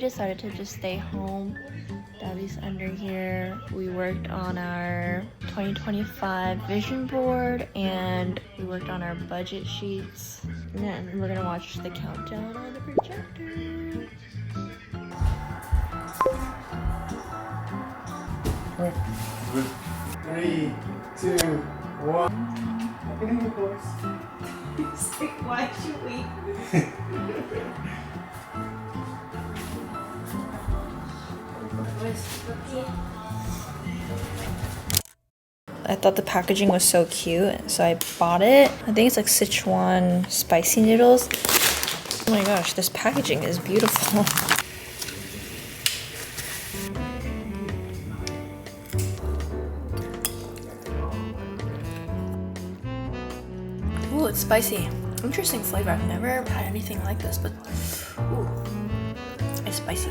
decided to just stay home. Daddy's under here. We worked on our 2025 vision board and we worked on our budget sheets. And then we're gonna watch the countdown on the projector. Good. 3, 2, 1. Happy New Year, boys. It's like, why should we? I thought the packaging was so cute, so I bought it. I think it's like Sichuan spicy noodles. Oh my gosh, this packaging is beautiful. Ooh, it's spicy. Interesting flavor. I've never had anything like this, but ooh, it's spicy.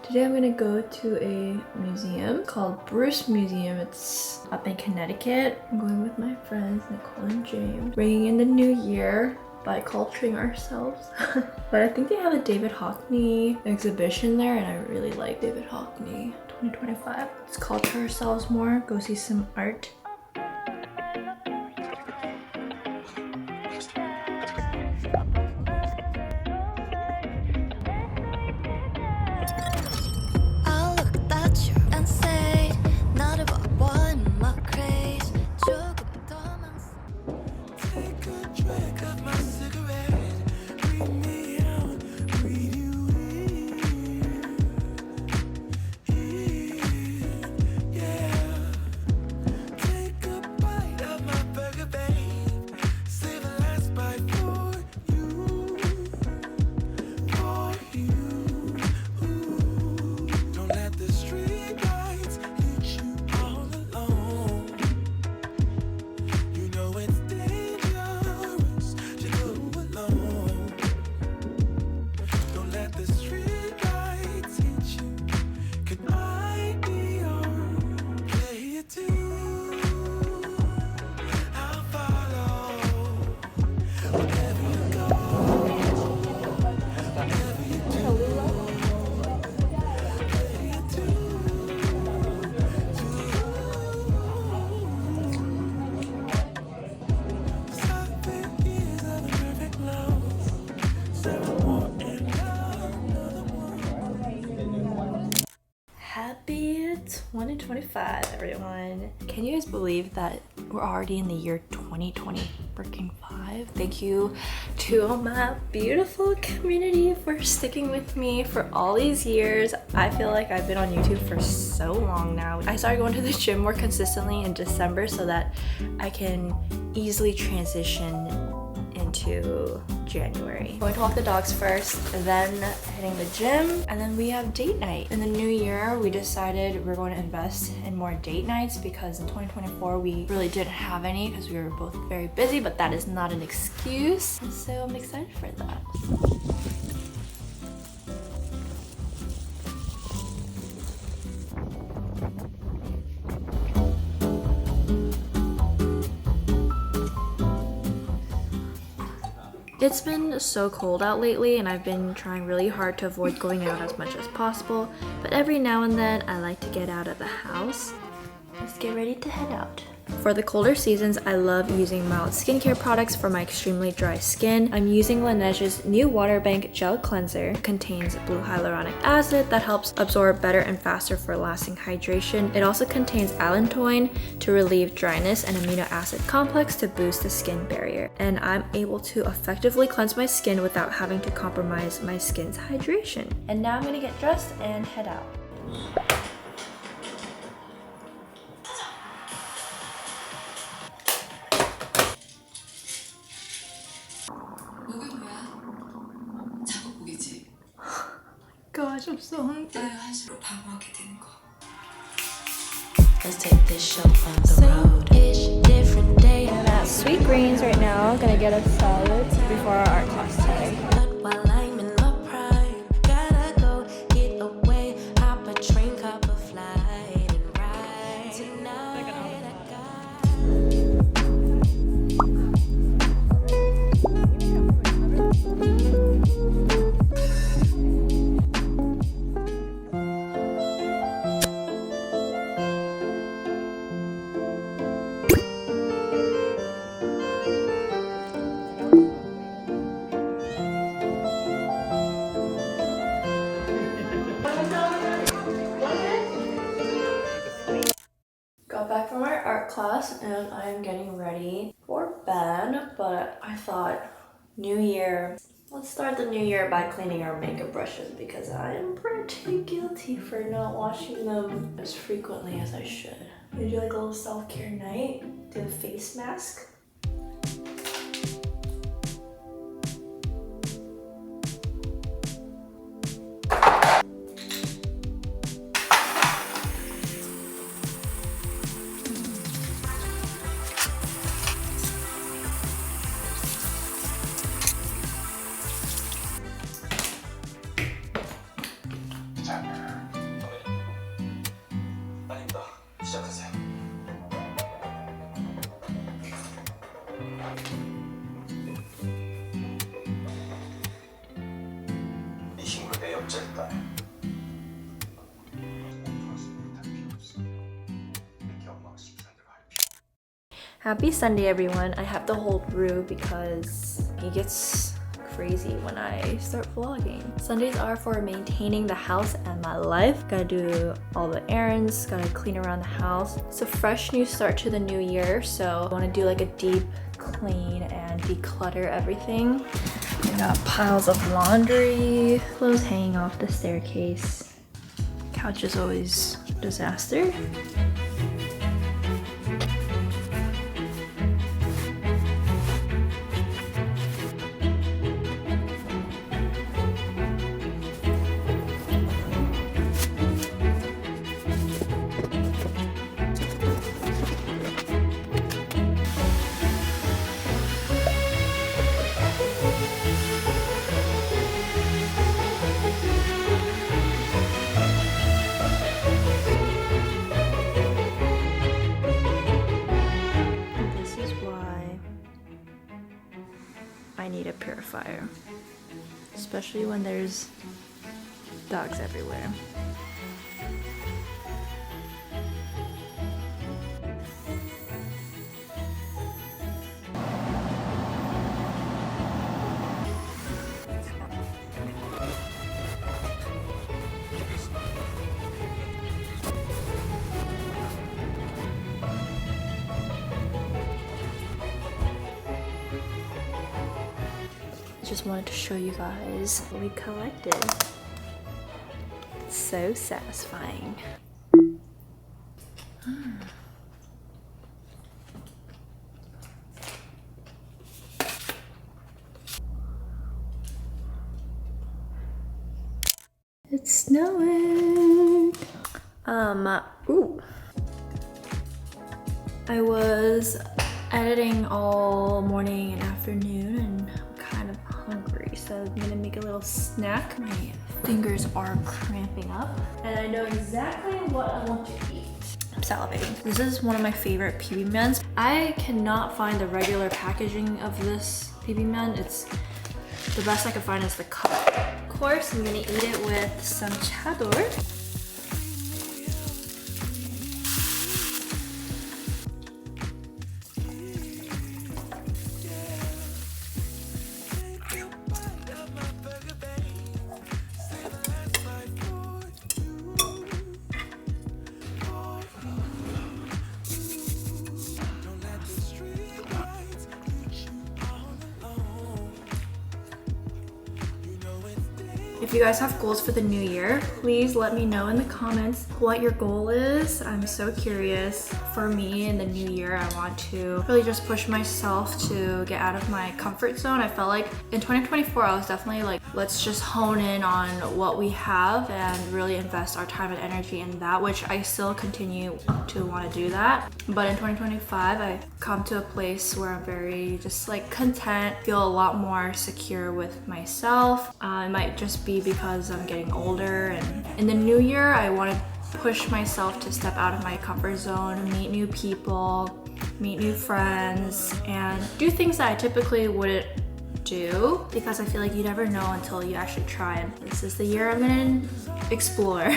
Today I'm gonna go to a museum called Bruce Museum. It's up in Connecticut. I'm going with my friends Nicole and James. Bringing in the new year by culturing ourselves. But I think they have a David Hockney exhibition there and I really like David Hockney 2025. Let's culture ourselves more, go see some art. Happy 2025, everyone. Can you guys believe that we're already in the year 2020 freaking 5? Thank you to my beautiful community for sticking with me for all these years. I feel like I've been on YouTube for so long now. I started going to the gym more consistently in December so that I can easily transition into January. Going to walk the dogs first, then hitting the gym, and then we have date night. In the new year, we decided we're going to invest in more date nights because in 2024 we really didn't have any because we were both very busy, but that is not an excuse. So I'm excited for that. It's been so cold out lately and I've been trying really hard to avoid going out as much as possible, but every now and then I like to get out of the house. Let's get ready to head out. For the colder seasons, I love using mild skincare products for my extremely dry skin. I'm using Laneige's new Water Bank Gel Cleanser. It contains blue hyaluronic acid that helps absorb better and faster for lasting hydration. It also contains allantoin to relieve dryness and amino acid complex to boost the skin barrier. And I'm able to effectively cleanse my skin without having to compromise my skin's hydration. And now I'm gonna get dressed and head out. Gosh, I'm so hungry. Let's take this show on the road. Different day. I'm at Sweet Greens right now. Gonna get a salad before our art class today. But while I'm in my prime, gotta go get away. Hop a train, cup a flight, and ride tonight. I got got back from our art class and I'm getting ready for bed, but I thought new year. Let's start the new year by cleaning our makeup brushes because I am pretty guilty for not washing them as frequently as I should. We do like a little self-care night, do a face mask. 아닙니다. 시작하세요. 이 친구 내 옆자리다. Happy Sunday, everyone. I have the whole brew because it gets crazy when I start vlogging. Sundays are for maintaining the house and my life. Gotta do all the errands, gotta clean around the house. It's a fresh new start to the new year, so I wanna do like a deep clean and declutter everything. I got piles of laundry, clothes hanging off the staircase. Couch is always a disaster. I need a purifier, especially when there's dogs everywhere. Just wanted to show you guys what we collected. It's so satisfying. It's snowing. Ooh. I was editing all morning and afternoon and I'm kind of hungry, so I'm gonna make a little snack. My fingers are cramping up and I know exactly what I want to eat. I'm salivating. This is one of my favorite bibimbans. I cannot find the regular packaging of this bibimbap. It's the best I could find is the cup. Of course, I'm gonna eat it with some chador. If you guys have goals for the new year, please let me know in the comments what your goal is. I'm so curious. For me in the new year, I want to really just push myself to get out of my comfort zone. I felt like in 2024, I was definitely like, let's just hone in on what we have and really invest our time and energy in that, which I still continue to want to do that. But in 2025, I've come to a place where I'm very just like content, feel a lot more secure with myself. It might just be because I'm getting older, and in the new year I want to push myself to step out of my comfort zone, meet new people, meet new friends, and do things that I typically wouldn't do because I feel like you never know until you actually try. And this is the year I'm gonna explore.